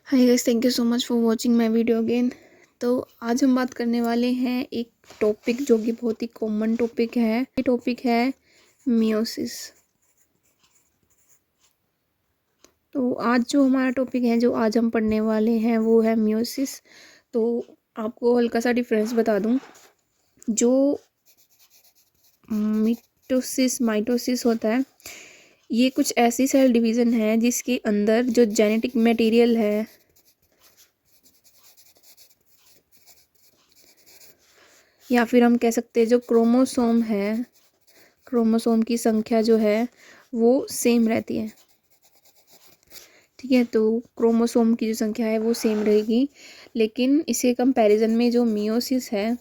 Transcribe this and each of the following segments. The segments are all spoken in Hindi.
Hi guys, thank you so much for watching my video again. तो आज हम बात करने वाले हैं एक टॉपिक जो कि बहुत ही कॉमन टॉपिक है। ये टॉपिक है मियोसिस। तो आज जो हमारा टॉपिक है, जो आज हम पढ़ने वाले हैं, वो है मियोसिस। तो आपको हल्का सा डिफरेंस बता दूं। जो माइटोसिस होता है, ये कुछ ऐसी सेल डिवीज़न है जिसके अंदर जो जेनेटिक मटेरियल है या फिर हम कह सकते हैं जो क्रोमोसोम है, क्रोमोसोम की संख्या जो है वो सेम रहती है। ठीक है, तो क्रोमोसोम की जो संख्या है वो सेम रहेगी, लेकिन इसके कंपैरिजन में जो मियोसिस है,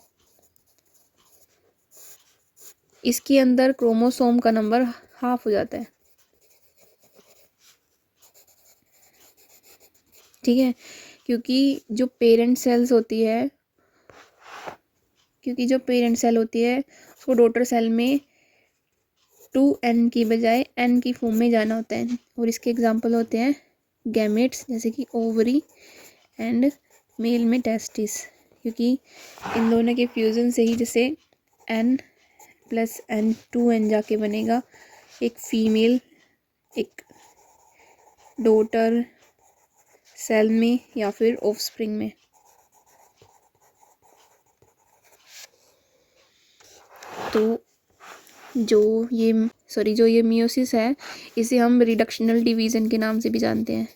इसके अंदर क्रोमोसोम का नंबर हाफ हो जाता है। ठीक है, क्योंकि जो पेरेंट सेल्स होती है, क्योंकि जो पेरेंट सेल होती है उसको डॉटर सेल में 2n की बजाय n की फॉर्म में जाना होता है। और इसके एग्जांपल होते हैं गैमेट्स, जैसे कि ओवरी एंड मेल में टेस्टिस, क्योंकि इन दोनों के फ्यूज़न से ही जैसे n+n 2n जाके बनेगा एक फीमेल, एक डॉटर सेल में या फिर ऑफस्प्रिंग में। तो जो ये मियोसिस है, इसे हम रिडक्शनल डिवीज़न के नाम से भी जानते हैं।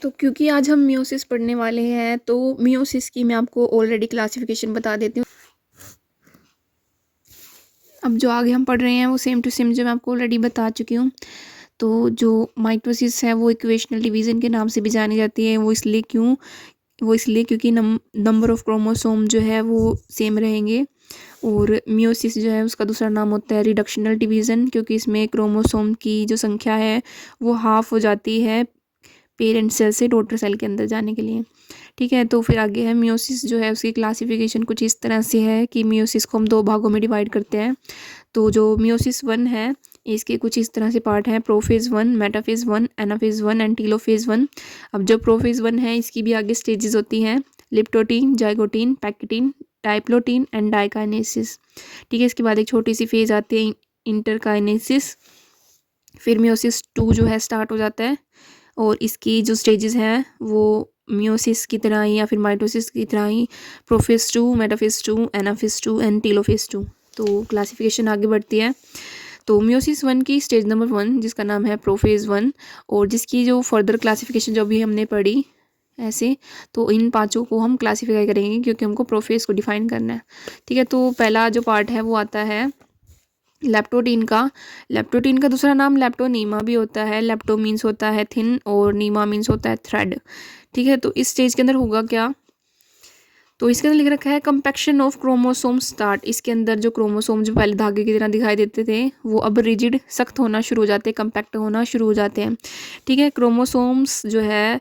तो क्योंकि आज हम मियोसिस पढ़ने वाले हैं, तो मियोसिस की मैं आपको ऑलरेडी क्लासिफिकेशन बता देती हूँ। अब जो आगे हम पढ़ रहे हैं वो सेम टू सेम जो मैं आपको ऑलरेडी बता चुकी हूँ। तो जो माइटोसिस है वो इक्वेशनल डिवीज़न के नाम से भी जानी जाती है। वो इसलिए क्योंकि नंबर ऑफ क्रोमोसोम जो है वो सेम रहेंगे। और मियोसिस जो है उसका दूसरा नाम होता है रिडक्शनल डिवीज़न, क्योंकि इसमें क्रोमोसोम की जो संख्या है वो हाफ हो जाती है पेरेंट सेल से डॉटर सेल के अंदर जाने के लिए। ठीक है, तो फिर आगे है मियोसिस जो है उसकी क्लासिफिकेशन कुछ इस तरह से है कि मियोसिस को हम 2 भागों में डिवाइड करते हैं। तो जो मियोसिस 1 है, इसके कुछ इस तरह से पार्ट हैं: prophase 1, metaphase 1, anaphase 1 and telophase 1। अब जो प्रोफेज 1 है, इसकी भी आगे स्टेजेस होती हैं: leptotene, zygotene, pachytene, diplotene and diakinesis. ठीक है, इसके बाद एक छोटी सी फेज आती है इंटरकाइनेसिस। फिर मियोसिस 2 जो है स्टार्ट हो जाता है, और इसकी जो स्टेजेस हैं वो मियोसिस की तरह ही या फिर माइटोसिस की तरह ही prophase 2, metaphase 2, anaphase 2 and telophase 2। तो क्लासिफिकेशन आगे बढ़ती है। तो मियोसिस 1 की स्टेज नंबर 1, जिसका नाम है प्रोफेज 1, और जिसकी जो फर्दर क्लासिफिकेशन जो अभी हमने पढ़ी ऐसे, तो इन पांचों को हम क्लासिफाई करेंगे क्योंकि हमको प्रोफेज को डिफाइन करना है। ठीक है, तो पहला जो पार्ट है वो आता है लेप्टोटीन का दूसरा नाम लेप्टोनीमा भी होता है। लेप्टो मीन्स होता है थिन और नीमा मीन्स होता है थ्रेड। ठीक है, तो इस स्टेज के अंदर होगा क्या, तो इसके अंदर लिख रखा है कंपैक्शन ऑफ क्रोमोसोम स्टार्ट। इसके अंदर जो क्रोमोसोम जो पहले धागे की तरह दिखाई देते थे वो अब रिजिड, सख्त होना शुरू हो जाते हैं, कंपैक्ट होना शुरू हो जाते हैं। ठीक है, क्रोमोसोम्स जो है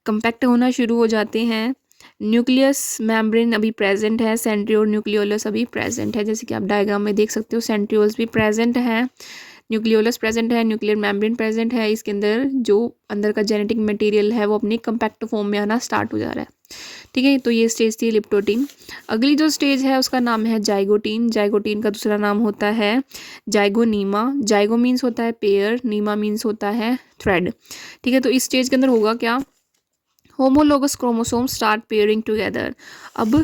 कंपैक्ट होना शुरू हो जाते हैं। न्यूक्लियस मेम्ब्रेन अभी प्रेजेंट है, सेंट्रियोल न्यूक्लियोलस अभी प्रेजेंट है, जैसे कि आप डायग्राम में देख सकते हो। सेंट्रियोल्स भी प्रेजेंट है, न्यूक्लियोलस प्रेजेंट है, न्यूक्लियर मेम्ब्रेन प्रेजेंट है। इसके अंदर जो अंदर का जेनेटिक मटेरियल है वो अपनी कंपैक्ट फॉर्म में आना स्टार्ट हो जा रहा है। ठीक है, तो ये स्टेज थी लिप्टोटीन। अगली जो स्टेज है उसका नाम है जाइगोटीन। जाइगोटीन का दूसरा नाम होता है जाइगोनीमा। जाइगो मीन्स होता है पेयर, नीमा मीन्स होता है थ्रेड। ठीक है, तो इस स्टेज के अंदर होगा क्या, homologous chromosome start pairing together. अब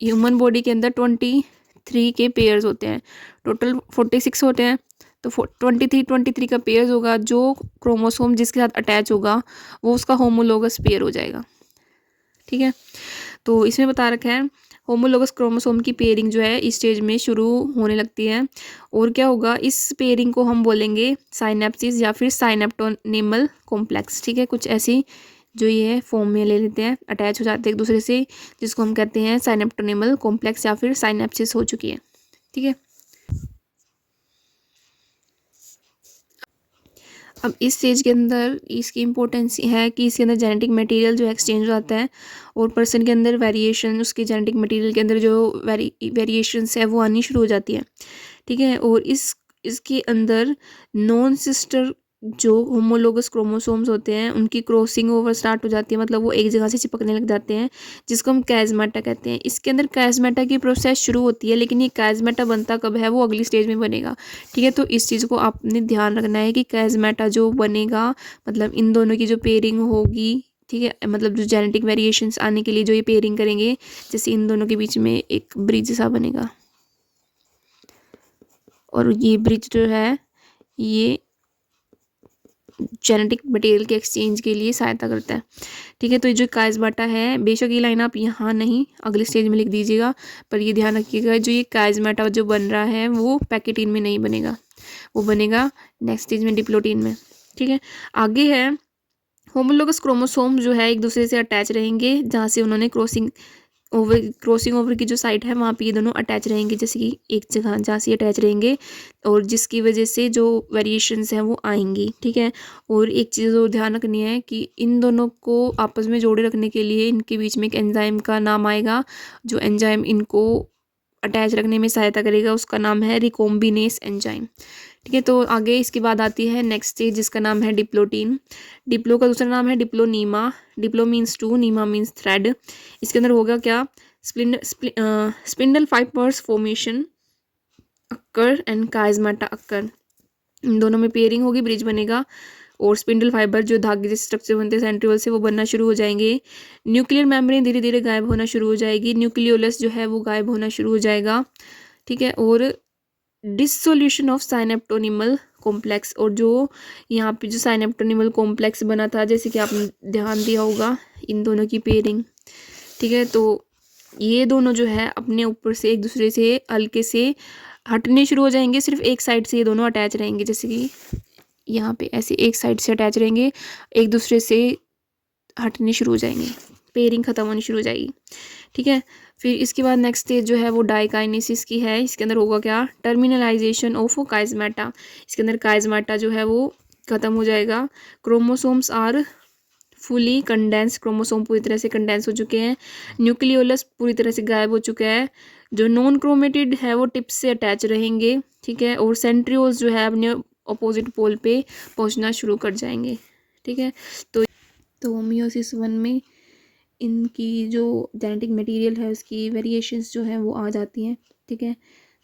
ह्यूमन बॉडी के अंदर 23 के पेयर्स होते हैं, टोटल 46 होते हैं। तो 23 का पेयर्स होगा, जो क्रोमोसोम जिसके साथ अटैच होगा वो उसका होमोलोगस पेयर हो जाएगा। ठीक है, तो इसमें बता रखा है होमोलोगस क्रोमोसोम की पेयरिंग जो है इस स्टेज में शुरू होने लगती है। और क्या होगा, इस पेयरिंग को हम बोलेंगे साइनेप्सिस या फिर साइनेप्टोनेमल कॉम्प्लेक्स। ठीक है, कुछ ऐसी जो ये फॉर्म में ले लेते हैं, अटैच हो जाते हैं एक दूसरे से, जिसको हम कहते हैं साइनेप्टोनेमल कॉम्प्लेक्स या फिर साइनेप्सिस हो चुकी है। ठीक है, अब इस स्टेज के अंदर इसकी इम्पोर्टेंस है कि इसके अंदर जेनेटिक मटेरियल जो एक्सचेंज हो जाता है और पर्सन के अंदर वेरिएशन, उसके जेनेटिक मटेरियल के अंदर जो वेरिएशंस है वो आनी शुरू हो जाती है। ठीक है, और इसके अंदर नॉन सिस्टर जो होमोलोगस क्रोमोसोम्स होते हैं उनकी क्रॉसिंग ओवर स्टार्ट हो जाती है, मतलब वो एक जगह से चिपकने लग जाते हैं, जिसको हम कैज़मेटा कहते हैं। इसके अंदर कैज़मेटा की प्रोसेस शुरू होती है, लेकिन ये कैज़मेटा बनता कब है, वो अगली स्टेज में बनेगा। ठीक है, तो इस चीज़ को आपने ध्यान रखना है कि कैज़मेटा जो बनेगा, मतलब इन दोनों की जो पेयरिंग होगी, ठीक है, मतलब जो जेनेटिक वेरिएशंस आने के लिए जो ये पेयरिंग करेंगे, जैसे इन दोनों के बीच में एक ब्रिज सा बनेगा, और ये ब्रिज जो है ये जेनेटिक मटेरियल के एक्सचेंज के लिए सहायता करता है। ठीक है, तो ये जो कैज़मेटा है, बेशक ये लाइन आप यहाँ नहीं अगले स्टेज में लिख दीजिएगा, पर ये ध्यान रखिएगा जो ये कैज़मेटा जो बन रहा है वो पैकेटीन में नहीं बनेगा, वो बनेगा नेक्स्ट स्टेज में डिप्लोटीन में। ठीक है, आगे है होमोलोगस क्रोमोसोम जो है एक दूसरे से अटैच रहेंगे, जहाँ से उन्होंने क्रॉसिंग ओवर की जो साइट है वहाँ पे ये दोनों अटैच रहेंगे, जैसे कि एक जगह जहाँ से अटैच रहेंगे, और जिसकी वजह से जो वेरिएशंस हैं वो आएंगी। ठीक है, और एक चीज़ और ध्यान रखनी है कि इन दोनों को आपस में जोड़े रखने के लिए इनके बीच में एक एंजाइम का नाम आएगा, जो एंजाइम इनको अटैच रखने में सहायता करेगा, उसका नाम है रिकॉम्बिनेस एंजाइम। ठीक है, तो आगे इसके बाद आती है नेक्स्ट स्टेज, जिसका नाम है डिप्लोटीन। डिप्लो का दूसरा नाम है diplonema. Diplo means two, nema means thread. इसके अंदर होगा क्या, spindle fibres formation occur and chiasmata occur. इन दोनों में पेयरिंग होगी, ब्रिज बनेगा, और स्पिंडल फाइबर जो धागे जैसे स्ट्रक्चर बनते हैं सेंट्रियोल से, वो बनना शुरू हो जाएंगे। न्यूक्लियर मेम्ब्रेन धीरे धीरे गायब होना शुरू हो जाएगी, न्यूक्लियोलस जो है वो गायब होना शुरू हो जाएगा। ठीक है, और डिसोल्यूशन ऑफ साइनेप्टोनिमल कॉम्प्लेक्स, और जो यहाँ पे जो साइनेप्टोनिमल कॉम्प्लेक्स बना था, जैसे कि आपने ध्यान दिया होगा इन दोनों की पेयरिंग। ठीक है, तो ये दोनों जो है अपने ऊपर से एक दूसरे से हल्के से हटने शुरू हो जाएंगे, सिर्फ एक साइड से ये दोनों अटैच रहेंगे, जैसे कि यहाँ पे ऐसे एक साइड से अटैच रहेंगे, एक दूसरे से हटने शुरू हो जाएंगे, पेयरिंग खत्म होनी शुरू हो जाएगी। ठीक है, फिर इसके बाद नेक्स्ट स्टेज जो है वो डाइकाइनेसिस की है। इसके अंदर होगा क्या, टर्मिनलाइजेशन ऑफ काइज़मेटा। इसके अंदर काइज़मेटा जो है वो खत्म हो जाएगा। Chromosomes are fully condense, chromosome पूरी तरह से कंडेंस हो चुके हैं। न्यूक्लियोलस पूरी तरह से गायब हो चुका है। जो नॉन क्रोमेटिड है वो टिप्स से अटैच रहेंगे। ठीक है, और सेंट्रियोल्स जो है अपने अपोजिट पोल पे पहुंचना शुरू कर जाएंगे। ठीक है, तो मियोसिस 1 में इनकी जो जेनेटिक मटेरियल है उसकी वेरिएशंस जो है वो आ जाती हैं। ठीक है,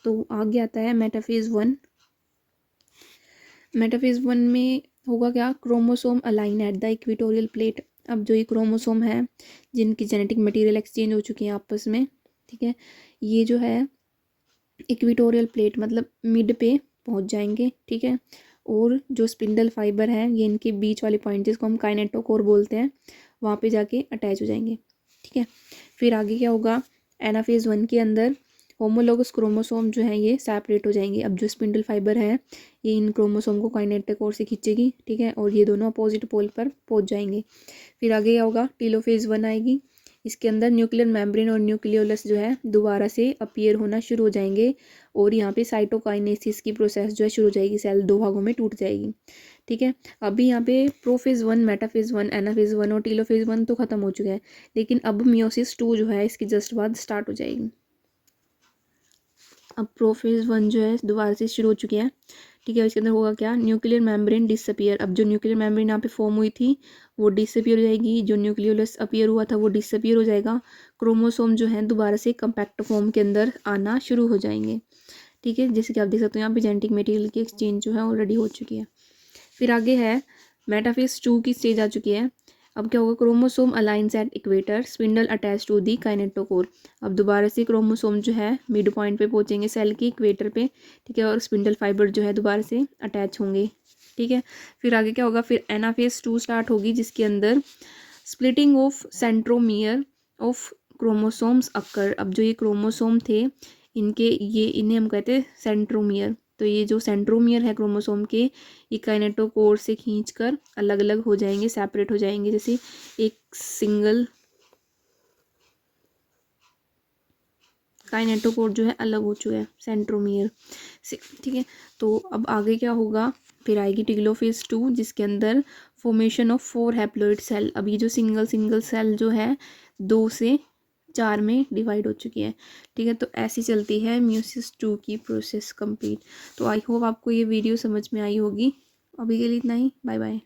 तो आगे आता है मेटाफेज 1। मेटाफेज 1 में होगा क्या, chromosome align at the equatorial plate. अब जो ये क्रोमोसोम है जिनकी जेनेटिक मटेरियल एक्सचेंज हो चुकी है आपस में, ठीक है, ये जो है इक्वेटोरियल प्लेट मतलब मिड पे पहुंच जाएंगे। ठीक है, और जो स्पिंडल फाइबर है ये इनके बीच वाले पॉइंट जिसको हम काइनेटोकोर बोलते हैं, वहाँ पे जाके अटैच हो जाएंगे। ठीक है, फिर आगे क्या होगा, एनाफेज 1 के अंदर होमोलोगस क्रोमोसोम जो है ये सेपरेट हो जाएंगे। अब जो स्पिंडल फाइबर है ये इन क्रोमोसोम को काइनेटोकोर से खींचेगी। ठीक है, और ये दोनों अपोजिट पोल पर पहुंच जाएंगे। फिर आगे क्या होगा, टीलोफेज 1 आएगी। इसके अंदर न्यूक्लियर मेम्ब्रेन और न्यूक्लियोलस जो है दोबारा से अपीयर होना शुरू हो जाएंगे, और यहाँ पे साइटोकाइनेसिस की प्रोसेस जो है शुरू हो जाएगी, सेल दो भागों में टूट जाएगी। ठीक है, अभी यहाँ पे प्रोफेज 1, मेटाफेज 1, एनाफेज 1 और टीलोफेज 1 तो खत्म हो चुका है, लेकिन अब मियोसिस 2 जो है इसकी जस्ट बाद स्टार्ट हो जाएगी। अब प्रोफेज 1 जो है दोबारा से शुरू हो चुकी है। ठीक है, इसके अंदर होगा क्या, न्यूक्लियर मेम्ब्रेन डिसअपियर। अब जो न्यूक्लियर मेम्ब्रेन यहाँ पे फॉर्म हुई थी वो डिसअपियर हो जाएगी, जो न्यूक्लियोलस अपीयर हुआ था वो डिसअपियर हो जाएगा। क्रोमोसोम जो है दोबारा से कंपैक्ट फॉर्म के अंदर आना शुरू हो जाएंगे। ठीक है, जैसे कि आप देख सकते हो यहाँ पे जेनेटिक मटेरियल की एक्सचेंज जो है ऑलरेडी हो चुकी है। फिर आगे है मेटाफेज 2 की स्टेज आ चुकी है। अब क्या होगा, chromosome aligns at equator, spindle attach to the kinetochore. अब दोबारा से क्रोमोसोम जो है मिड पॉइंट पे पहुंचेंगे सेल की इक्वेटर पे। ठीक है, और स्पिंडल फाइबर जो है दोबारा से अटैच होंगे। ठीक है, फिर आगे क्या होगा, फिर एनाफेज 2 स्टार्ट होगी, जिसके अंदर splitting of centromere of chromosomes occur. अब जो ये क्रोमोसोम थे इन्हें हम कहते हैं सेंट्रोमियर। तो ये जो सेंट्रोमियर है क्रोमोसोम के, ये काइनेटोकोर से खींचकर अलग अलग हो जाएंगे, सेपरेट हो जाएंगे, जैसे एक सिंगल काइनेटोकोर जो है अलग हो चुका है सेंट्रोमियर से। ठीक है, तो अब आगे क्या होगा, फिर आएगी टेलोफेज 2 जिसके अंदर फॉर्मेशन ऑफ 4 हैप्लॉइड सेल। अभी जो सिंगल सेल जो है 2 से 4 में डिवाइड हो चुकी है। ठीक है, तो ऐसी चलती है म्यूसिस 2 की प्रोसेस कंप्लीट। तो आई होप आपको ये वीडियो समझ में आई होगी। अभी के लिए इतना ही, बाय बाय।